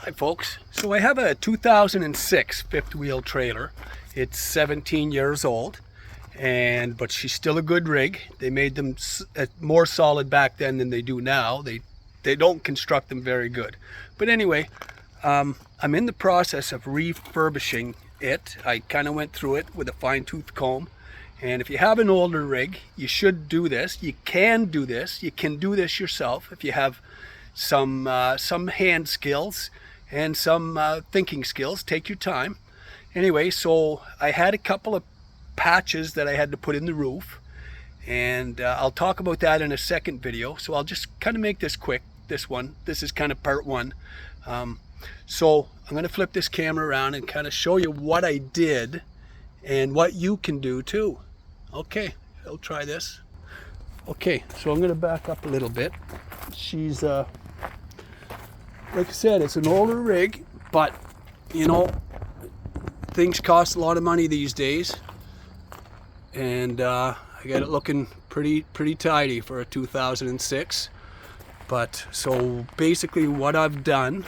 Hi folks, so I have a 2006 fifth wheel trailer. It's 17 years old, but she's still a good rig. They made them more solid back then than they do now. They don't construct them very good. But anyway, I'm in the process of refurbishing it. I kind of went through it with a fine-tooth comb. And if you have an older rig, you should do this. You can do this. You can do this yourself if you have some hand skills and some thinking skills. Take your time. Anyway, so I had a couple of patches that I had to put in the roof, and I'll talk about that in a second video. So I'll just kind of make this quick. This is kind of part one. So I'm going to flip this camera around and kind of show you what I did and what you can do too. Okay, I'll try this. Okay, so I'm going to back up a little bit. She's like I said, it's an older rig, but you know, things cost a lot of money these days, and I got it looking pretty tidy for a 2006. But so basically what I've done,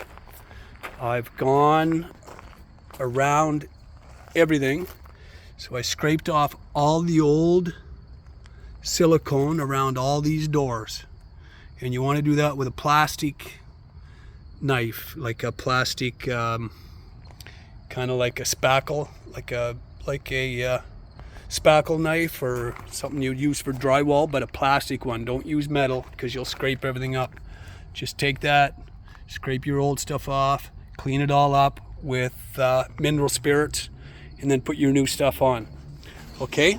I've gone around everything. So I scraped off all the old silicone around all these doors, and you want to do that with a plastic knife, like a plastic kind of like a spackle, like a spackle knife, or something you'd use for drywall, but a plastic one. Don't use metal because you'll scrape everything up. Just take that, scrape your old stuff off, clean it all up with mineral spirits, and then put your new stuff on. Okay,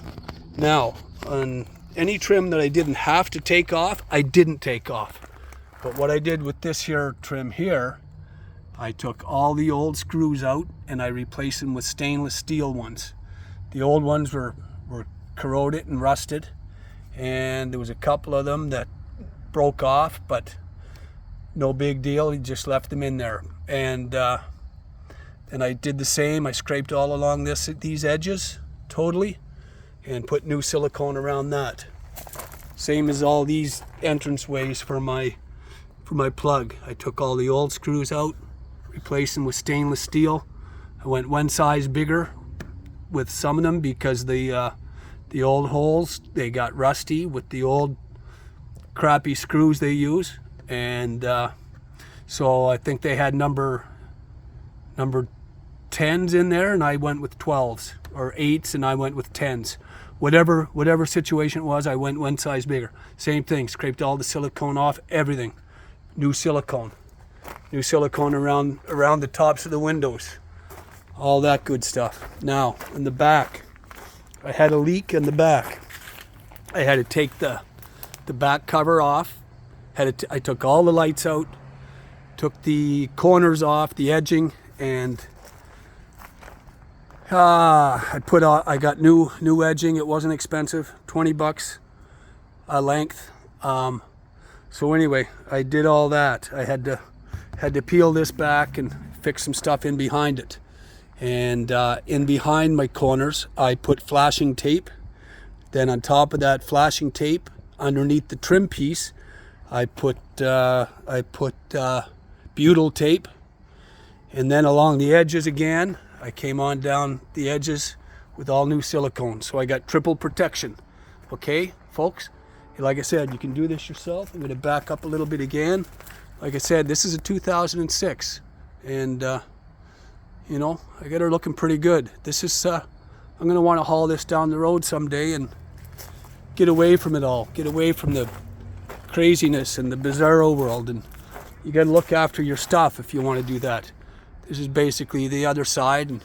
now on any trim that I didn't have to take off, I didn't take off. But what I did with this here trim here, I took all the old screws out and I replaced them with stainless steel ones. The old ones were corroded and rusted, and there was a couple of them that broke off, but no big deal. You just left them in there. And then I did the same. I scraped all along these edges totally and put new silicone around that. Same as all these entrance ways for my plug. I took all the old screws out, replaced them with stainless steel. I went one size bigger with some of them because the old holes, they got rusty with the old crappy screws they use, and so I think they had number 10s in there, and I went with 12s, or 8s, and I went with 10s. Whatever situation it was, I went one size bigger. Same thing, scraped all the silicone off, everything. New silicone around the tops of the windows, all that good stuff. Now in the back, I had a leak in the back. I had to take the back cover off. I took all the lights out, took the corners off, the edging, and I got new edging. It wasn't expensive, 20 bucks a length. So anyway, I did all that. I had to peel this back and fix some stuff in behind it. And in behind my corners, I put flashing tape. Then on top of that flashing tape, underneath the trim piece, I put butyl tape. And then along the edges again, I came on down the edges with all new silicone. So I got triple protection. Okay, folks? Like I said, you can do this yourself. I'm going to back up a little bit again. Like I said, this is a 2006, and you know, I got her looking pretty good. This is I'm going to want to haul this down the road someday and get away from it all, get away from the craziness and the bizarro world. And you got to look after your stuff if you want to do that. This is basically the other side, and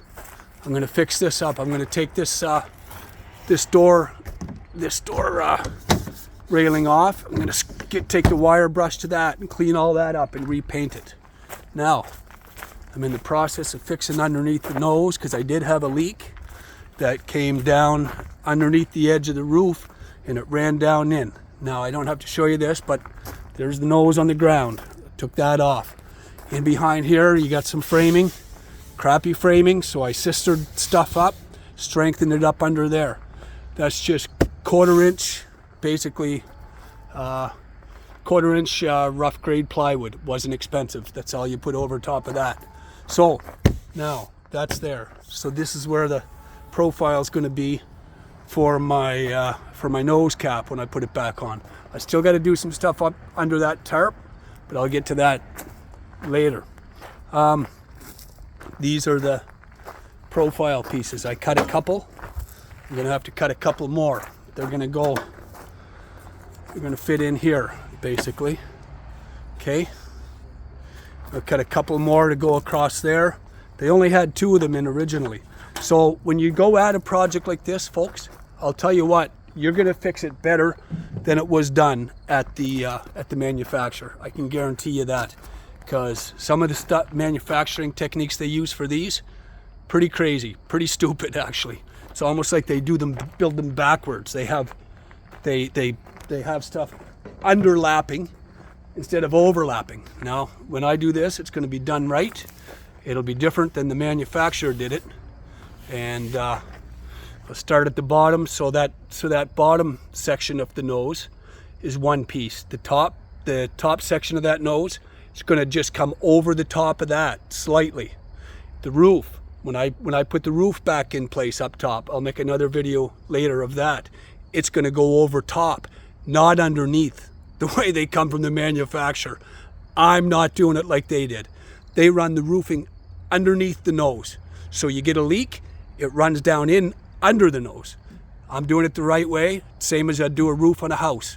I'm going to fix this up. I'm going to take this door railing off. I'm going to take the wire brush to that and clean all that up and repaint it. Now, I'm in the process of fixing underneath the nose because I did have a leak that came down underneath the edge of the roof and it ran down in. Now, I don't have to show you this, but there's the nose on the ground. I took that off. In behind here, you got some framing, crappy framing, so I sistered stuff up, strengthened it up under there. That's just 1/4 inch, basically 1/4 inch rough grade plywood. Wasn't expensive. That's all you put over top of that. So now that's there. So this is where the profile is going to be for my nose cap when I put it back on. I still got to do some stuff up under that tarp, but I'll get to that later. These are the profile pieces. I cut a couple. I'm going to have to cut a couple more. They're going to fit in here basically. Okay, I'll cut a couple more to go across there. They only had 2 of them in originally. So when you go at a project like this, folks, I'll tell you what, you're going to fix it better than it was done at the manufacturer. I can guarantee you that, because some of the manufacturing techniques they use for these, pretty crazy, pretty stupid actually. It's almost like they build them backwards. They have stuff underlapping instead of overlapping. Now, when I do this, it's going to be done right. It'll be different than the manufacturer did it. And I'll start at the bottom. So that bottom section of the nose is one piece. The top section of that nose is going to just come over the top of that slightly. The roof, when I put the roof back in place up top, I'll make another video later of that. It's going to go over top, not underneath, the way they come from the manufacturer. I'm not doing it like they did. They run the roofing underneath the nose. So you get a leak, it runs down in under the nose. I'm doing it the right way, same as I'd do a roof on a house.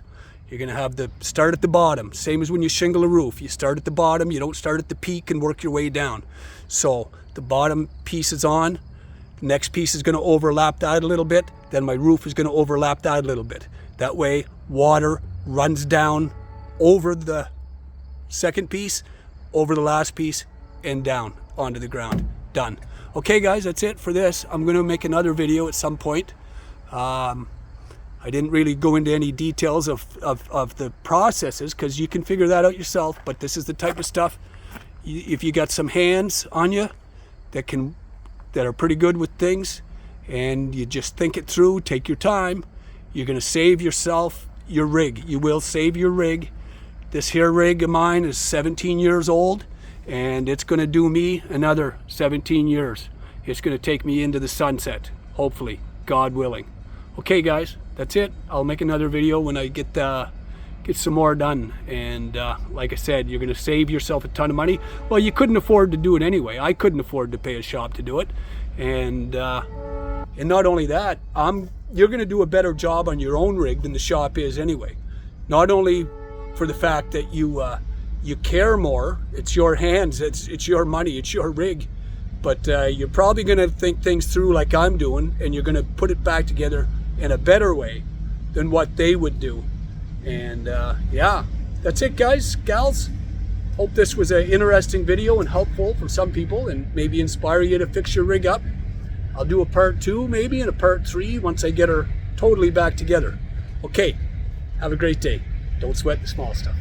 You're going to have the start at the bottom, same as when you shingle a roof. You start at the bottom, you don't start at the peak and work your way down. So the bottom piece is on, the next piece is going to overlap that a little bit, then my roof is going to overlap that a little bit. That way water runs down over the second piece, over the last piece, and down onto the ground. Done. Okay guys, that's it for this. I'm going to make another video at some point. I didn't really go into any details of the processes, because you can figure that out yourself, but this is the type of stuff, if you got some hands on you that are pretty good with things, and you just think it through, take your time, you're going to save yourself your rig. You will save your rig. This here rig of mine is 17 years old, and it's going to do me another 17 years. It's going to take me into the sunset, hopefully, God willing. Okay guys, that's it. I'll make another video when I get some more done. And like I said, you're going to save yourself a ton of money. Well, you couldn't afford to do it anyway. I couldn't afford to pay a shop to do it. And not only that, you're going to do a better job on your own rig than the shop is anyway. Not only for the fact that you care more, it's your hands, it's your money, it's your rig, but you're probably going to think things through like I'm doing, and you're going to put it back together in a better way than what they would do. And yeah, that's it guys, gals. Hope this was an interesting video and helpful for some people, and maybe inspire you to fix your rig up. I'll do a part 2 maybe, and a part 3 once I get her totally back together. Okay, have a great day. Don't sweat the small stuff.